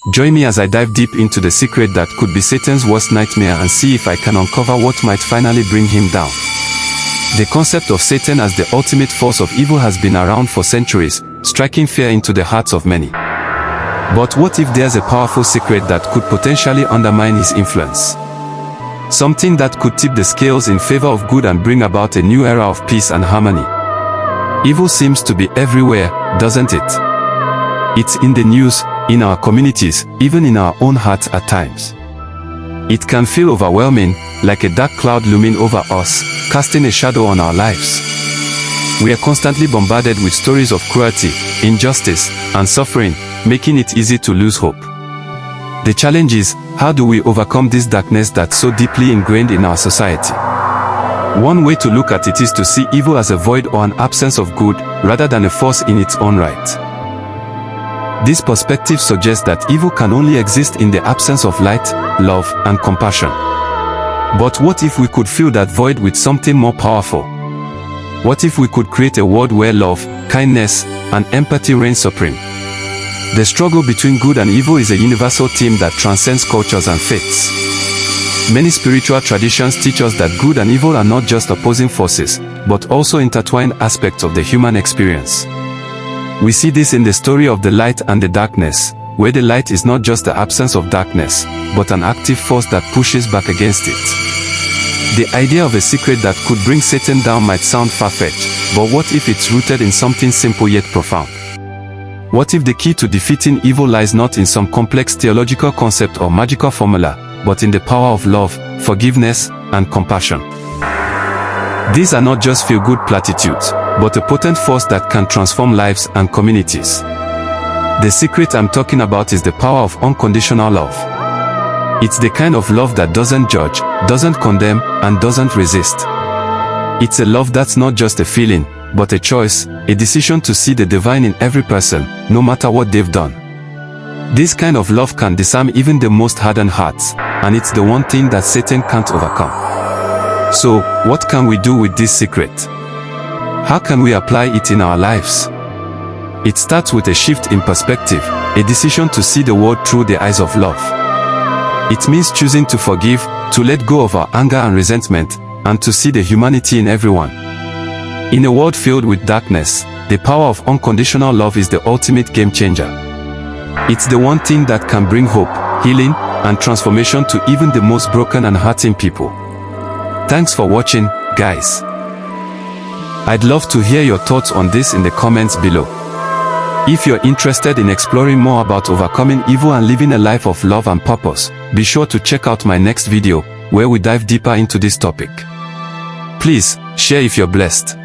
Join me as I dive deep into the secret that could be Satan's worst nightmare and see if I can uncover what might finally bring him down. The concept of Satan as the ultimate force of evil has been around for centuries, striking fear into the hearts of many. But what if there's a powerful secret that could potentially undermine his influence? Something that could tip the scales in favor of good and bring about a new era of peace and harmony. Evil seems to be everywhere, doesn't it? It's in the news, in our communities, even in our own hearts at times. It can feel overwhelming, like a dark cloud looming over us, casting a shadow on our lives. We are constantly bombarded with stories of cruelty, injustice, and suffering, making it easy to lose hope. The challenge is, how do we overcome this darkness that's so deeply ingrained in our society? One way to look at it is to see evil as a void or an absence of good, rather than a force in its own right. This perspective suggests that evil can only exist in the absence of light, love, and compassion. But what if we could fill that void with something more powerful? What if we could create a world where love, kindness, and empathy reign supreme? The struggle between good and evil is a universal theme that transcends cultures and faiths. Many spiritual traditions teach us that good and evil are not just opposing forces, but also intertwined aspects of the human experience. We see this in the story of the light and the darkness, where the light is not just the absence of darkness, but an active force that pushes back against it. The idea of a secret that could bring Satan down might sound far-fetched, but what if it's rooted in something simple yet profound? What if the key to defeating evil lies not in some complex theological concept or magical formula, but in the power of love, forgiveness, and compassion? These are not just feel-good platitudes, but a potent force that can transform lives and communities. The secret I'm talking about is the power of unconditional love. It's the kind of love that doesn't judge, doesn't condemn, and doesn't resist. It's a love that's not just a feeling, but a choice, a decision to see the divine in every person, no matter what they've done. This kind of love can disarm even the most hardened hearts, and it's the one thing that Satan can't overcome. So, what can we do with this secret? How can we apply it in our lives? It starts with a shift in perspective, a decision to see the world through the eyes of love. It means choosing to forgive, to let go of our anger and resentment, and to see the humanity in everyone. In a world filled with darkness, the power of unconditional love is the ultimate game changer. It's the one thing that can bring hope, healing, and transformation to even the most broken and hurting people. Thanks for watching, guys. I'd love to hear your thoughts on this in the comments below. If you're interested in exploring more about overcoming evil and living a life of love and purpose, be sure to check out my next video, where we dive deeper into this topic. Please, share if you're blessed.